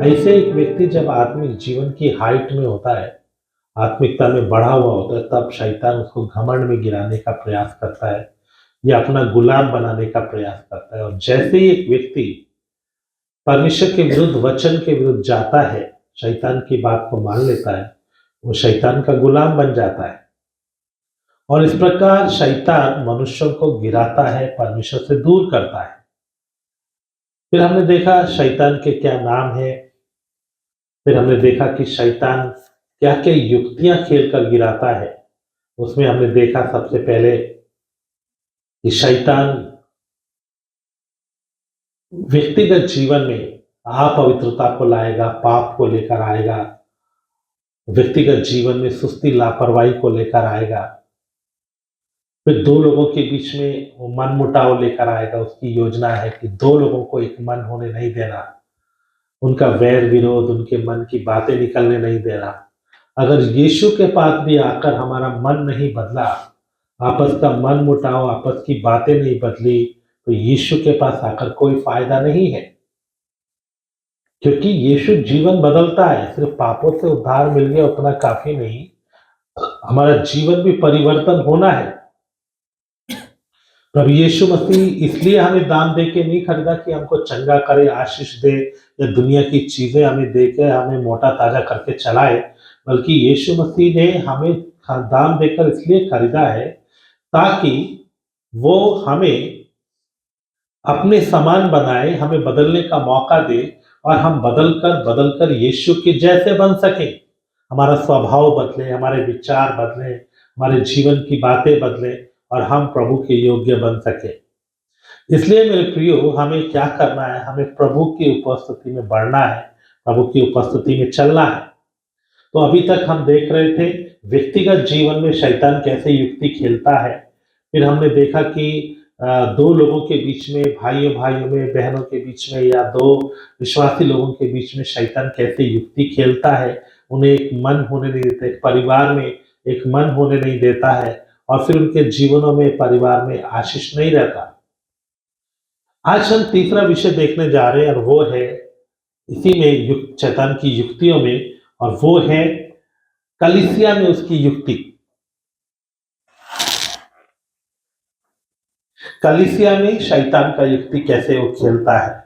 ऐसे एक व्यक्ति जब आत्मिक जीवन की हाइट में होता है, आत्मिकता में बढ़ा हुआ होता है, तब शैतान उसको घमंड में गिराने का प्रयास करता है या अपना गुलाम बनाने का प्रयास करता है। और जैसे ही एक व्यक्ति परमेश्वर के विरुद्ध, वचन के विरुद्ध जाता है, शैतान की बात को मान लेता है, वो शैतान का गुलाम बन जाता है। और इस प्रकार शैतान मनुष्यों को गिराता है, परमेश्वर से दूर करता है। फिर हमने देखा शैतान के क्या नाम है। फिर हमने देखा कि शैतान क्या क्या युक्तियां खेल कर गिराता है। उसमें हमने देखा सबसे पहले कि शैतान व्यक्तिगत जीवन में अपवित्रता को लाएगा, पाप को लेकर आएगा, व्यक्तिगत जीवन में सुस्ती, लापरवाही को लेकर आएगा। फिर दो लोगों के बीच में वो मनमुटाव लेकर आएगा। उसकी योजना है कि दो लोगों को एक मन होने नहीं देना, उनका वैर विरोध, उनके मन की बातें निकलने नहीं देना। अगर यीशु के पास भी आकर हमारा मन नहीं बदला, आपस का मन मुटाव, आपस की बातें नहीं बदली, तो यीशु के पास आकर कोई फायदा नहीं है। क्योंकि यीशु जीवन बदलता है। सिर्फ पापों से उद्धार मिल गया उतना काफी नहीं, हमारा जीवन भी परिवर्तन होना है। प्रभु यीशु मसीह इसलिए हमें दाम दे के नहीं खरीदा कि हमको चंगा करे, आशीष दे, या दुनिया की चीजें हमें दे के हमें मोटा ताजा करके चलाए, बल्कि यीशु मसीह ने हमें दाम देकर इसलिए खरीदा है ताकि वो हमें अपने समान बनाए, हमें बदलने का मौका दे, और हम बदल कर यीशु के जैसे बन सके। हमारा स्वभाव बदले, हमारे विचार बदले, हमारे जीवन की बातें बदले, और हम प्रभु के योग्य बन सके। इसलिए मेरे प्रियो, हमें क्या करना है? हमें प्रभु की उपस्थिति में बढ़ना है, प्रभु की उपस्थिति में चलना है। तो अभी तक हम देख रहे थे व्यक्तिगत जीवन में शैतान कैसे युक्ति खेलता है। फिर हमने देखा कि दो लोगों के बीच में, भाइयों भाइयों में, बहनों के बीच में, या दो विश्वासी लोगों के बीच में शैतान कैसे युक्ति खेलता है, उन्हें एक मन होने नहीं देता, एक परिवार में एक मन होने नहीं देता है, और फिर उनके जीवनों में, परिवार में आशीष नहीं रहता। आज हम तीसरा विषय देखने जा रहे हैं, और वो है इसी में शैतान की युक्तियों में, और वो है कलीसिया में उसकी युक्ति। कलीसिया में शैतान का युक्ति कैसे वो खेलता है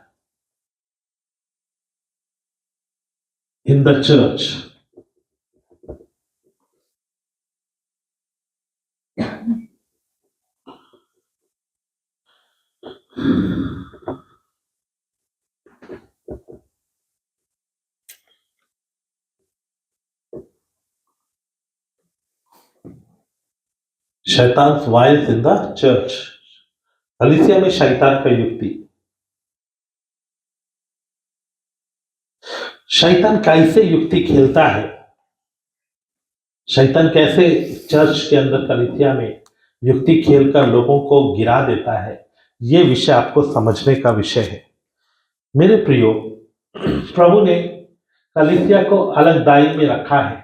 इन द चर्च। शैतान वाइल्स इन द चर्च। कलीसिया में शैतान का युक्ति। शैतान कैसे युक्ति खेलता है, शैतान कैसे चर्च के अंदर, कलीसिया में युक्ति खेलकर लोगों को गिरा देता है, ये विषय आपको समझने का विषय है। मेरे प्रियो, प्रभु ने कलीसिया को अलग दायरे में रखा है।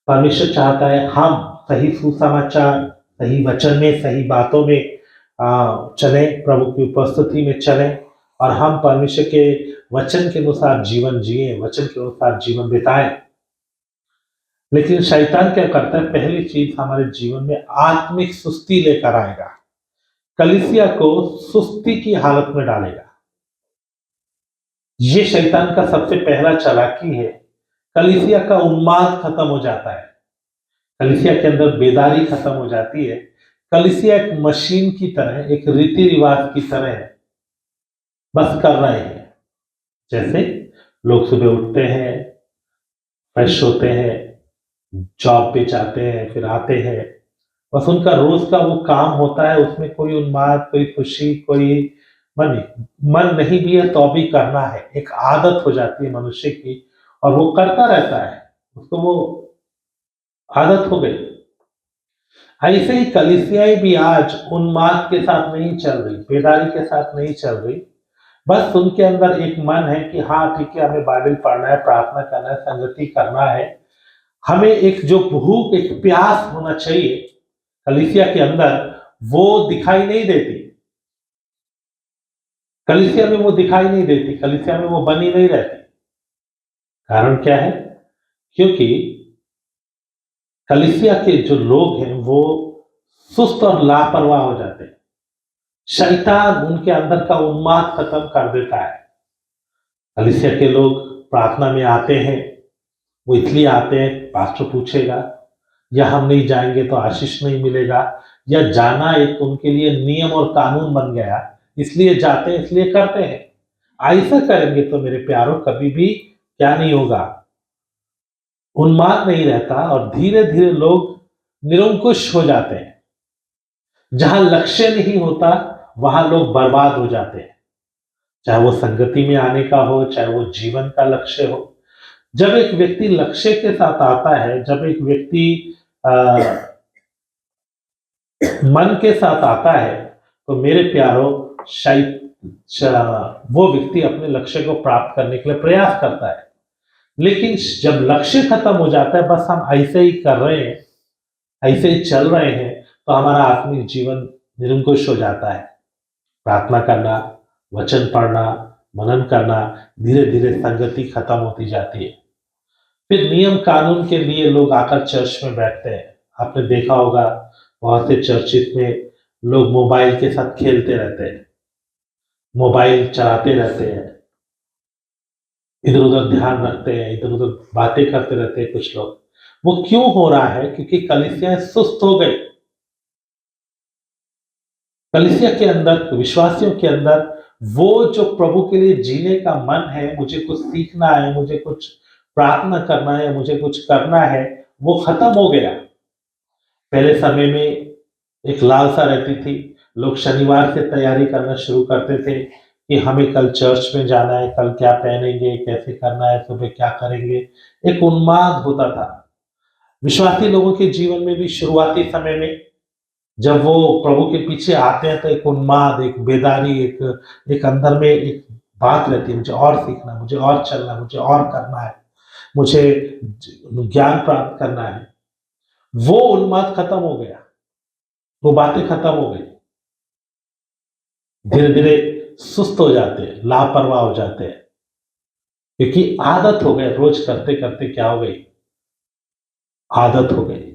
परमेश्वर चाहता है हम सही सुसमाचार, सही वचन में, सही बातों में चलें, प्रभु की उपस्थिति में चलें, और हम परमेश्वर के वचन के अनुसार जीवन जिए, वचन के अनुसार जीवन बिताएं। लेकिन शैतान क्या करता है? पहली चीज हमारे जीवन में आत्मिक सुस्ती लेकर आएगा, कलीसिया को सुस्ती की हालत में डालेगा। ये शैतान का सबसे पहला चालाकी है। कलीसिया का उन्माद खत्म हो जाता है, कलीसिया के अंदर बेदारी खत्म हो जाती है। कलीसिया एक मशीन की तरह, एक रीति रिवाज की तरह है, बस कर रहे हैं। जैसे लोग सुबह उठते हैं, फ्रेश होते हैं, जॉब पे जाते हैं, फिर आते हैं, बस उनका रोज का वो काम होता है। उसमें कोई उन्माद, कोई खुशी, कोई मन मन नहीं भी है तो भी करना है। एक आदत हो जाती है मनुष्य की, और वो करता रहता है, उसको वो आदत हो गई। ऐसे ही कलीसियाएं भी आज उन्माद के साथ नहीं चल रही, बेदारी के साथ नहीं चल रही। बस उनके अंदर एक मन है कि हाँ ठीक है, हमें बाइबल पढ़ना है, प्रार्थना करना है, संगति करना है। हमें एक जो भूख, एक प्यास होना चाहिए कलीसिया के अंदर, वो दिखाई नहीं देती। कलीसिया में वो दिखाई नहीं देती, कलीसिया में वो बनी नहीं रहती। कारण क्या है? क्योंकि कलीसिया के जो लोग हैं वो सुस्त और लापरवाह हो जाते हैं। शैतान उनके अंदर का उन्माद खत्म कर देता है। कलीसिया के लोग प्रार्थना में आते हैं, वो इसलिए आते हैं पास्टर पूछेगा, या हम नहीं जाएंगे तो आशीष नहीं मिलेगा, या जाना एक उनके लिए नियम और कानून बन गया, इसलिए जाते हैं, इसलिए करते हैं। ऐसा करेंगे तो मेरे प्यारों कभी भी क्या नहीं होगा, उन्माद नहीं रहता और धीरे धीरे लोग निरंकुश हो जाते हैं। जहां लक्ष्य नहीं होता वहां लोग बर्बाद हो जाते हैं, चाहे वो संगति में आने का हो, चाहे वो जीवन का लक्ष्य हो। जब एक व्यक्ति लक्ष्य के साथ आता है, जब एक व्यक्ति अ, मन के साथ आता है, तो मेरे प्यारों शायद वो व्यक्ति अपने लक्ष्य को प्राप्त करने के लिए प्रयास करता है। लेकिन जब लक्ष्य खत्म हो जाता है, बस हम ऐसे ही कर रहे हैं, ऐसे ही चल रहे हैं, तो हमारा आत्मिक जीवन निरंकुश हो जाता है। प्रार्थना करना, वचन पढ़ना, मनन करना, धीरे धीरे संगति खत्म होती जाती है। फिर नियम कानून के लिए लोग आकर चर्च में बैठते हैं। आपने देखा होगा बहुत से चर्चित में लोग मोबाइल के साथ खेलते रहते हैं, मोबाइल चलाते रहते हैं, इधर उधर ध्यान रखते हैं, इधर उधर बातें करते रहते हैं कुछ लोग। वो क्यों हो रहा है? क्योंकि कलीसियाएं सुस्त हो गई। कलीसिया के अंदर, विश्वासियों के अंदर वो जो प्रभु के लिए जीने का मन है, मुझे कुछ सीखना है, मुझे कुछ प्रार्थना करना है, मुझे कुछ करना है, वो खत्म हो गया। पहले समय में एक लालसा रहती थी, लोग शनिवार से तैयारी करना शुरू करते थे कि हमें कल चर्च में जाना है, कल क्या पहनेंगे, कैसे करना है, सुबह क्या करेंगे। एक उन्माद होता था। विश्वासी लोगों के जीवन में भी शुरुआती समय में जब वो प्रभु के पीछे आते हैं, तो एक उन्माद, एक बेदारी, एक अंदर में एक बात रहती है, मुझे और सीखना, मुझे और चलना, मुझे और करना है, मुझे ज्ञान प्राप्त करना है। वो उन्माद खत्म हो गया, वो बातें खत्म हो गई। धीरे धीरे सुस्त हो जाते हैं, लापरवाह हो जाते हैं, क्योंकि आदत हो गई। रोज करते करते क्या हो गई? आदत हो गई।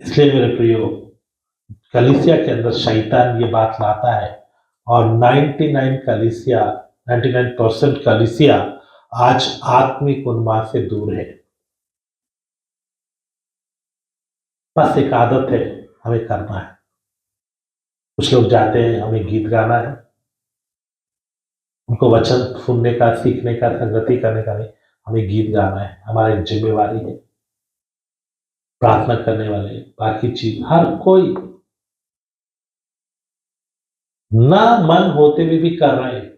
इसलिए मेरे प्रियो, कलीसिया के अंदर शैतान ये बात लाता है, और 99% कलीसिया आज आत्मिक उन्माद से दूर है। बस एक आदत है, हमें करना है। कुछ लोग जाते हैं, हमें गीत गाना है, उनको वचन सुनने का, सीखने का, संगति करने का नहीं, हमें गीत गाना है, हमारी एक जिम्मेवारी है। प्रार्थना करने वाले, बाकी चीज हर कोई ना मन होते हुए भी कर रहे हैं,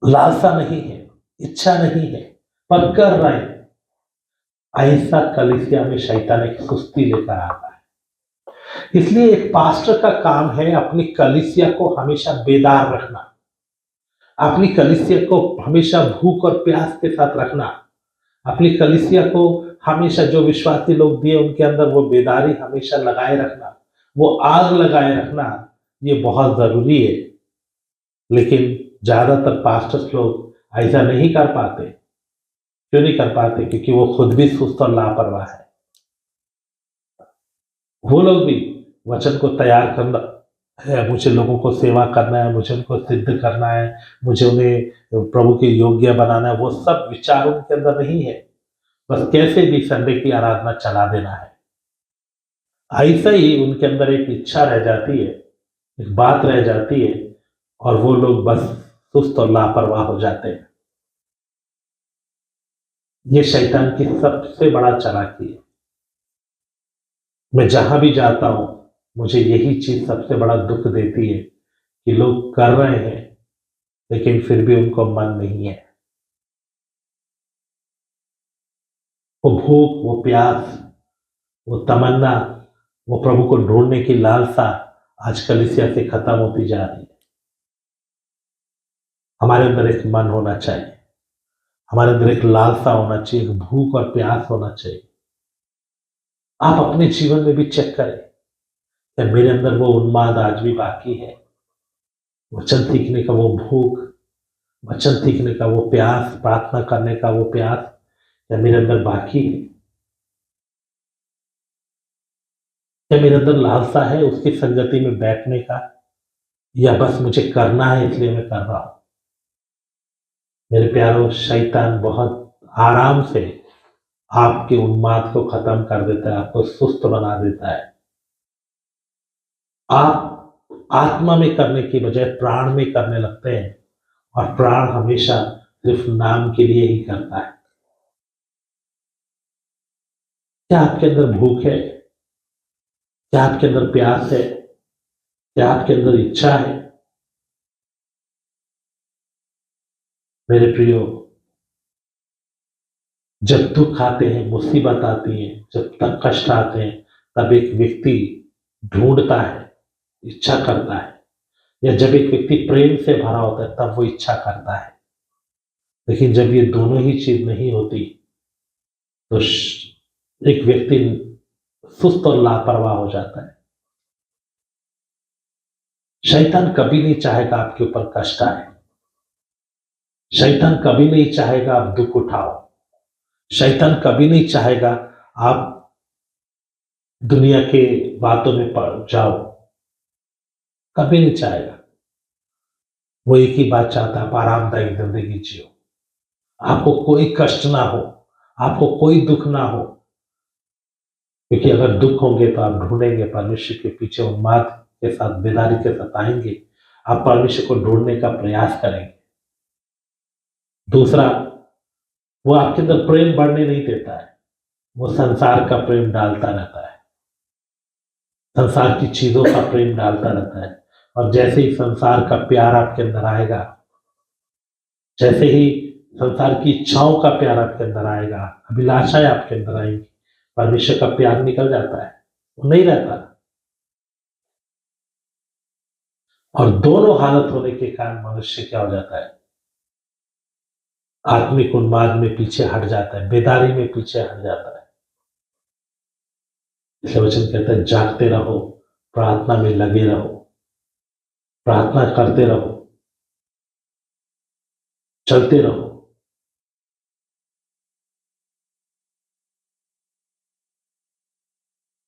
लालसा नहीं है, इच्छा नहीं है, पर कर रहे हैं। ऐसा कलीसिया में शैतान एक सुस्ती लेकर आता है। इसलिए एक पास्टर का काम है अपनी कलीसिया को हमेशा बेदार रखना, अपनी कलीसिया को हमेशा भूख और प्यास के साथ रखना, अपनी कलीसिया को हमेशा जो विश्वासी लोग दिए उनके अंदर वो बेदारी हमेशा लगाए रखना, वो आग लगाए रखना, ये बहुत जरूरी है। लेकिन ज्यादातर पास्टर्स लोग ऐसा नहीं कर पाते। क्यों नहीं कर पाते? क्योंकि वो खुद भी सुस्त और लापरवाह है। वो लोग भी वचन को तैयार करना है, मुझे लोगों को सेवा करना है, मुझे उनको सिद्ध करना है, मुझे उन्हें प्रभु के योग्य बनाना है, वो सब विचार उनके अंदर नहीं है। बस कैसे भी संडे की आराधना चला देना है। ऐसा ही उनके अंदर एक इच्छा रह जाती है, एक बात रह जाती है, और वो लोग बस सुस्त और लापरवाह हो जाते हैं। ये शैतान की सबसे बड़ा चालाकी है। मैं जहां भी जाता हूं, मुझे यही चीज सबसे बड़ा दुख देती है कि लोग कर रहे हैं, लेकिन फिर भी उनको मन नहीं है। वो भूख, वो प्यास, वो तमन्ना, वो प्रभु को ढूंढने की लालसा आज कलीसिया से खत्म होती जा रही है। हमारे अंदर एक मन होना चाहिए, हमारे अंदर एक लालसा होना चाहिए, एक भूख और प्यास होना चाहिए। आप अपने जीवन में भी चेक करें, क्या मेरे अंदर वो उन्माद आज भी बाकी है? वचन सीखने का वो भूख, वचन सीखने का वो प्यास, प्रार्थना करने का वो प्यास क्या मेरे अंदर बाकी है? क्या मेरे अंदर लालसा है उसकी संगति में बैठने का, या बस मुझे करना है इसलिए मैं कर रहा हूँ? मेरे प्यारों, शैतान बहुत आराम से आपके उन्माद को खत्म कर देता है, आपको सुस्त बना देता है। आप आत्मा में करने की बजाय प्राण में करने लगते हैं, और प्राण हमेशा सिर्फ नाम के लिए ही करता है। क्या आपके अंदर भूख है? क्या आपके अंदर प्यास है? क्या आपके अंदर इच्छा है? मेरे प्रियो, जब दुख आते हैं, मुसीबत आती है, जब तक कष्ट आते हैं, तब एक व्यक्ति ढूंढता है, इच्छा करता है, या जब एक व्यक्ति प्रेम से भरा होता है तब वो इच्छा करता है। लेकिन जब ये दोनों ही चीज नहीं होती, तो एक व्यक्ति सुस्त और लापरवाह हो जाता है। शैतान कभी नहीं चाहेगा आपके ऊपर कष्ट आए। शैतान कभी नहीं चाहेगा आप दुख उठाओ। शैतान कभी नहीं चाहेगा आप दुनिया के बातों में पड़ जाओ। कभी नहीं चाहेगा। वो एक ही बात चाहता है, आप आरामदायक जिंदगी जियो, आपको कोई कष्ट ना हो, आपको कोई दुख ना हो। क्योंकि अगर दुख होंगे तो आप ढूंढेंगे परमेश्वर के पीछे, उन्माद के साथ, बेदारी के साथ आएंगे, आप परमेश्वर को ढूंढने का प्रयास करेंगे। दूसरा, वो आपके अंदर प्रेम बढ़ने नहीं देता है, वो संसार का प्रेम डालता रहता है, संसार की चीजों का प्रेम डालता रहता है। और जैसे ही संसार का प्यार आपके अंदर आएगा, जैसे ही संसार की इच्छाओं का प्यार आपके अंदर आएगा, अभिलाषाएं आपके अंदर आएंगी, परमेश्वर का प्यार निकल जाता है, वो नहीं रहता। और दोनों हालत होने के कारण मनुष्य क्या हो जाता है? आत्मिक उन्माद में पीछे हट जाता है, बेदारी में पीछे हट जाता है। इसलिए वचन कहता है, जागते रहो, प्रार्थना में लगे रहो, प्रार्थना करते रहो, चलते रहो।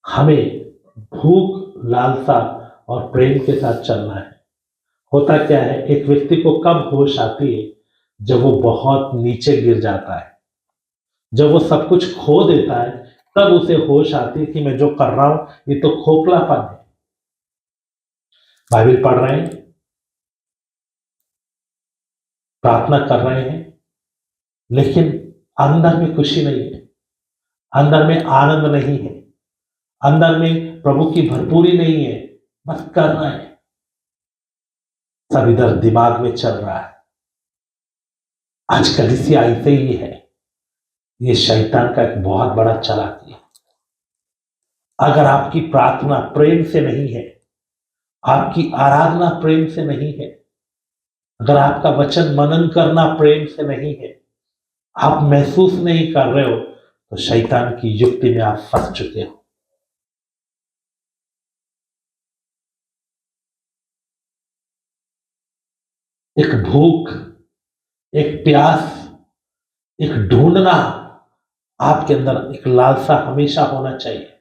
हमें भूख, लालसा और प्रेम के साथ चलना है। होता क्या है, एक व्यक्ति को कब होश आती है? जब वो बहुत नीचे गिर जाता है, जब वो सब कुछ खो देता है, तब उसे होश आती है कि मैं जो कर रहा हूं ये तो खोखलापन है। बाइबल पढ़ रहे हैं, प्रार्थना कर रहे हैं, लेकिन अंदर में खुशी नहीं है, अंदर में आनंद नहीं है, अंदर में प्रभु की भरपूरी नहीं है, बस करना है, सब इधर दिमाग में चल रहा है। आज कलीसिया ऐसे ही है। ये शैतान का एक बहुत बड़ा चालाकी है। अगर आपकी प्रार्थना प्रेम से नहीं है, आपकी आराधना प्रेम से नहीं है, अगर आपका वचन मनन करना प्रेम से नहीं है, आप महसूस नहीं कर रहे हो, तो शैतान की युक्ति में आप फंस चुके हो। एक भूख, एक प्यास, एक ढूंढना आपके अंदर, एक लालसा हमेशा होना चाहिए।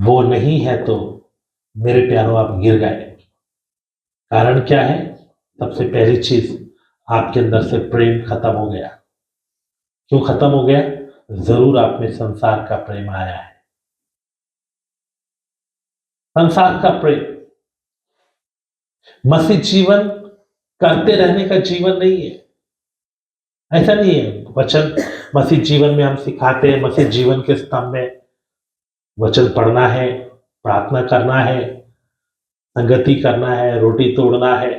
वो नहीं है तो मेरे प्यारों आप गिर गए। कारण क्या है? सबसे पहली चीज, आपके अंदर से प्रेम खत्म हो गया। क्यों खत्म हो गया? जरूर आप में संसार का प्रेम आया है। संसार का प्रेम। मसीह जीवन करते रहने का जीवन नहीं है। ऐसा नहीं है वचन मसीह जीवन में हम सिखाते हैं, मसीह जीवन के स्तंभ में वचन पढ़ना है, प्रार्थना करना है, संगति करना है, रोटी तोड़ना है,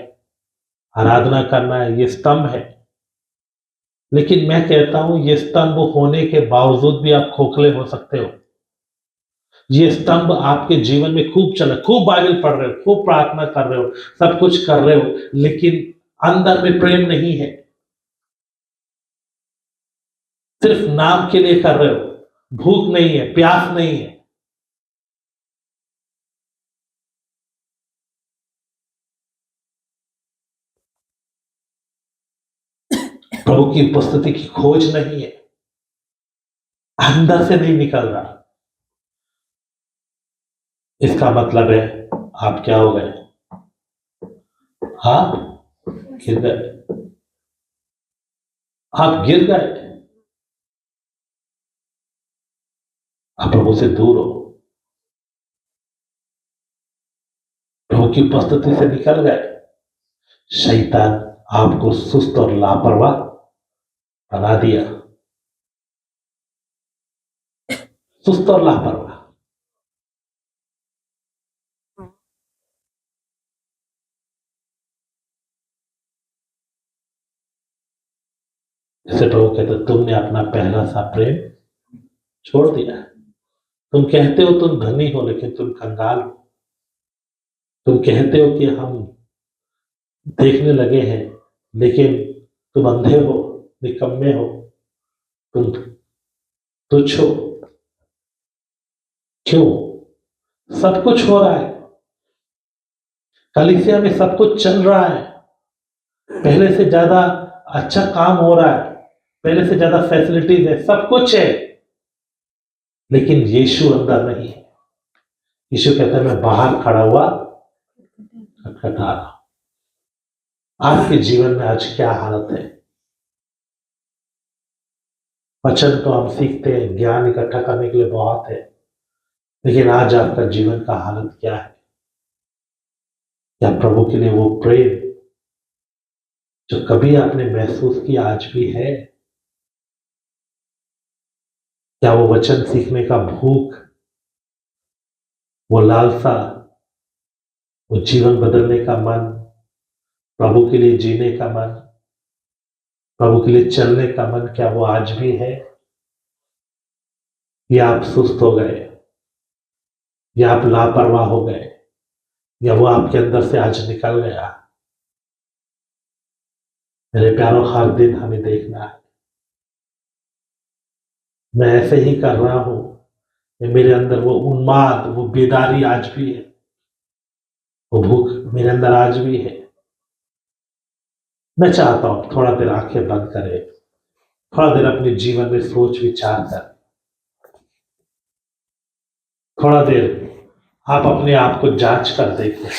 आराधना करना है, ये स्तंभ है। लेकिन मैं कहता हूं, ये स्तंभ होने के बावजूद भी आप खोखले हो सकते हो। ये स्तंभ आपके जीवन में खूब चला, खूब बाइबल पढ़ रहे हो, खूब प्रार्थना कर रहे हो, सब कुछ कर रहे हो, लेकिन अंदर में प्रेम नहीं है, सिर्फ नाम के लिए कर रहे हो, भूख नहीं है, प्यास नहीं है। प्रभु की उपस्थिति की खोज नहीं है, अंदर से नहीं निकल रहा, इसका मतलब है आप क्या हो गए? आप गिर गए, आप गिर गए, आप प्रभु से दूर हो, प्रभु की उपस्थिति से निकल गए। शैतान आपको सुस्त और लापरवाह बना दिया, सुस्त और लापरवाह। जैसे प्रभु कहते तुमने अपना पहला सा प्रेम छोड़ दिया। तुम कहते हो तुम धनी हो, लेकिन तुम कंगाल हो। तुम कहते हो कि हम देखने लगे हैं, लेकिन तुम अंधे हो, निकम्मे हो, तुम तुच्छ हो। क्यों? सब कुछ हो रहा है, कलीसिया में सब कुछ चल रहा है, पहले से ज्यादा अच्छा काम हो रहा है, पहले से ज्यादा फैसिलिटीज है, सब कुछ है, लेकिन यीशु अंदर नहीं है। यीशु कहता है मैं बाहर खड़ा हुआ खटखटा रहा हूं। आपके जीवन में आज क्या हालत है? वचन तो हम सीखते हैं, ज्ञान इकट्ठा करने के लिए बहुत है, लेकिन आज आपका जीवन का हालत क्या है? क्या प्रभु के लिए वो प्रेम जो कभी आपने महसूस किया आज भी है? क्या वो वचन सीखने का भूख, वो लालसा, वो जीवन बदलने का मन, प्रभु के लिए जीने का मन, प्रभु के लिए चलने का मन, क्या वो आज भी है? या आप सुस्त हो गए, या आप लापरवाह हो गए, या वो आपके अंदर से आज निकल गया? मेरे प्यारों, हर दिन हमें देखना है मैं ऐसे ही कर रहा हूं, मेरे अंदर वो उन्माद, वो बेदारी आज भी है, वो भूख मेरे अंदर आज भी है। मैं चाहता हूं थोड़ा देर आंखें बंद करें, थोड़ा देर अपने जीवन में सोच विचार कर, थोड़ा देर आप अपने आप को जांच कर देखें,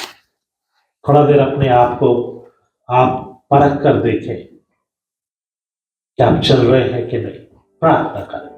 थोड़ा देर अपने आप को आप परख कर देखें कि आप चल रहे हैं कि नहीं। प्रार्थना करें।